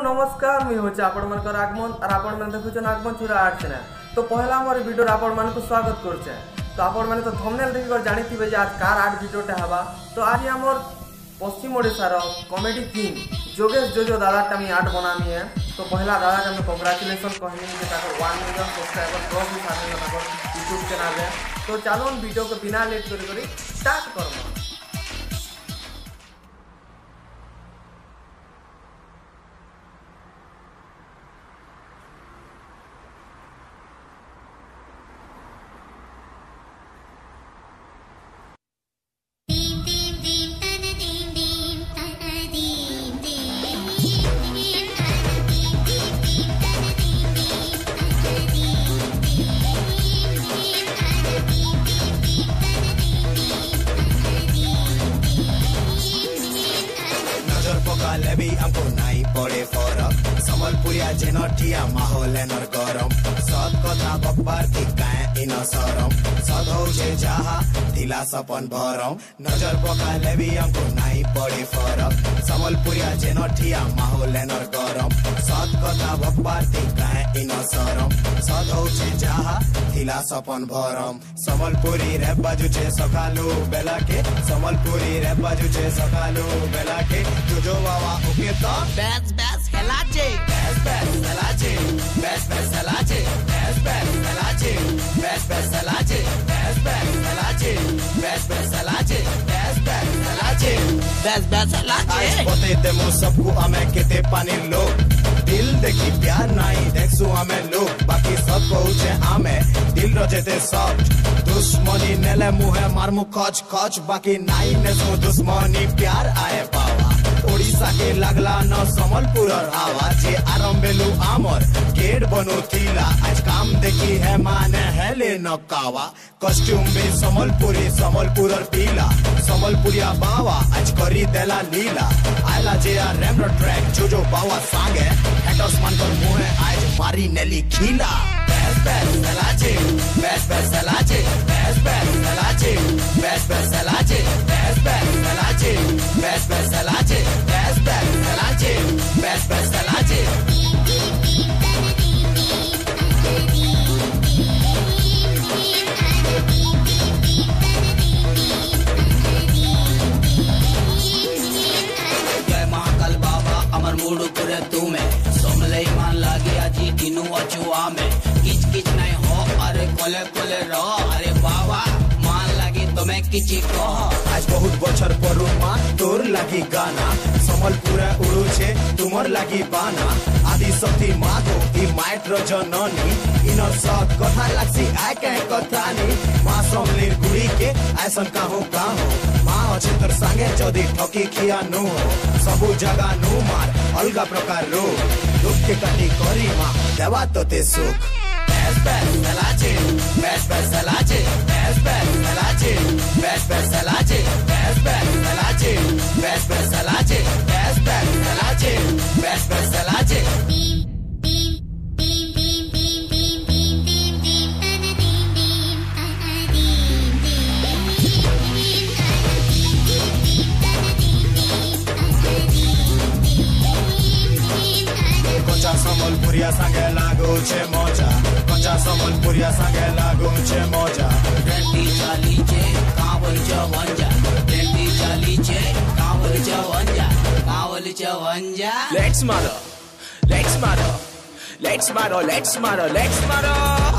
नमस्कार मुझे हूँ आपण मन आगमन और आपण मैंने देखुन आगमन चूरा आर्ट चैनल। तो पहला मोर वीडियो आपण मान को स्वागत करछे। तो आपण मैंने तो थंबनेल देखि कर जानी थी आज कार आर्ट वीडियोटा हवा। तो आज हमर पश्चिम ओडिशार कॉमेडी किंग जोगेश जोजो दादा टामी आर्ट बनामी है। तो पहला दादा का मैं कांग्रेचुलेशन कहनी कि 1 मिलियन सब्सक्राइबर क्रॉस भी साथी यूट्यूब चैनल है। तो चलो वीडियो को बिना लेट करी स्टार्ट करो। भी हमको नहीं पड़े फरक समलपुरिया जेनटिया माहौल नर गरम सत कथा बब्बार की काए इन सरम सदौ जे जहा दिला सपन भरम नजर पकाले भी हमको नहीं पड़े फरक समलपुरिया जेनटिया माहौल नर गरम सत कथा बब्बार की काए इन सरम सदौ जे जहा दिला सपन भरम समलपुरी रे बाजू छे सकालू बेला के समलपुरी रे बाजू छे सकालू बेला के जोजो बाबा ओके तो बेस बेस हेलाचे बेस बेस हेलाचे बेस बेस हेलाचे बेस बेस हेलाचे बेस बेस हेलाचे बेस बेस हेलाचे बेस बेस हेलाचे बेस बेस हेलाचे बेस बेस हेलाचे आज पते देमो सबको हमें केते पानी लो दिल देखी प्यार नहीं देखसु हमें लोग बाकी सब पहुंचे हमें दिल रजेते सब दुश्मनी नेले मुहे मारमु खच खच बाकी नहीं नेसु दुश्मनी प्यार आए पावा ओडिशा के लागला न समलपुर आवाज आरंभेलु आमर गेट बनो थीला आज काम देखी है माने हेले न कावा कॉस्ट्यूम भी समलपुरी समलपुर पीला समलपुरिया बावा आज करी देला लीला आइला जे रेमरो ट्रैक जो बावा सांगे हेटर्स मान कर मुहे आज मारी नेली खीला बेस बेस हेलाचे बेस बेस हेलाचे बेस बेस हेलाचे बेस बेस हेलाचे बेस बेस हेलाचे बेस बेस हेलाचे बेस बेस हेलाचे बेस बेस हेलाचे जय महाकाल बाबा अमर मूड करे तुमे सोमले मान लागे आजी इनु अचुआ में किच किच नहीं हो अरे कोले कोले रहो अरे बाबा मान लागे तुम्हें किची कह आज बहुत बछर परू मां तोर लागी गाना समलपुरा उड़ू छे तुमर लागी बाना आदि शक्ति मागो ई माइट्रो जननी इनर सब कथा लागसी आय के कथानी मां समलीर गुड़ी के ऐसन काहू मां अच्छे तोर संगे जदी ठकी खिया नु सबु जगह नु मार अलगा प्रकार रो दुख के कटी करी मां देवा तोते सुख बेस बेस हेलाचे बेस बेस हेलाचे बेस बेस हेलाचे बेस बेस हेलाचे बेस बेस हेलाचे बेस बेस हेलाचे बेस बेस हेलाचे बेस बेस हेलाचे कच्चा समलपुरिया संगे लागो छे मजा कच्चा समलपुरिया संगे लागो छे मजा डेंटी चाली छे कावल जवंजा डेंटी चाली छे कावल जवंजा कावल जवंजा लेट्स मारो लेट्स मारो लेट्स मारो लेट्स मारो लेट्स मारो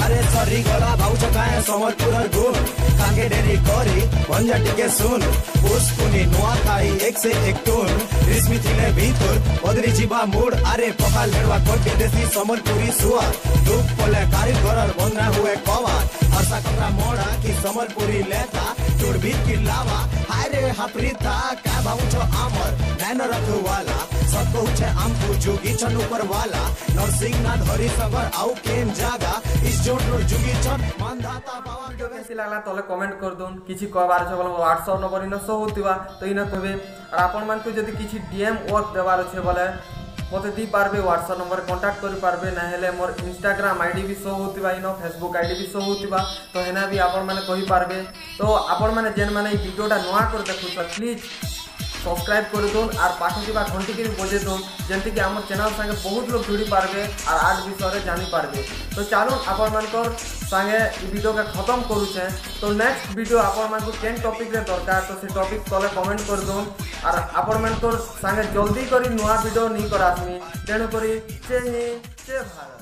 अरे सरी गला भाउ चकाए समलपुर गुण कांगे डेरी करी भंजा टिके सुन पुष्पुनी नुआ खाई एक से एक टून रिश्मी थिले भीतर बदरी जीवा मूड अरे पकाल लेड़वा कोटी देसी समलपुरी सुआ दुख पोले कारीगर बंदा हुए कवार हर्षा कपड़ा मोड़ा की समलपुरी लेता टूट भी की लावा हाय रे हाप्रीता का भाउ छो आमर नैन रखवाला सब पहुंचे आमको जुगी छन ऊपर वाला नरसिंह ना धरी सगर आउ केम जागा इस जोड़ जुगी छन मानदाता पावर वीडियो कैसी लागला तले कमेंट कर दोन किछि कहबार छ बोले WhatsApp नंबर इन सो होतिबा तो इन कहबे और आपन मान को जदी किछि डीएम वर्क देबार छै बोले मते दी पारबे WhatsApp नंबर कांटेक्ट करि पारबे ना हेले मोर Instagram आईडी भी शो होतिबा इन Facebook आईडी भी शो होतिबा तो हेना भी आपन माने कहि पारबे। तो आपन माने जेन माने वीडियोटा नोआ कर देखु प्लीज सब्सक्राइब कर दून और पाखे थी घंटी की बजे दून जमती कि आम चैनल संगे बहुत लोग जुड़ी पारबे और आर्ट विषय जानी पारबे। तो चलो आपण मानकर संगे वीडियो के खत्म करुचे। तो नेक्स्ट वीडियो आपण मानक केन टॉपिक रे दरकार तो से टॉपिक तले कमेंट कर दून और आपण मानकर संगे जल्दी करी नुआ वीडियो नहीं करासमी। तेणुक जय हिंद जय भारत।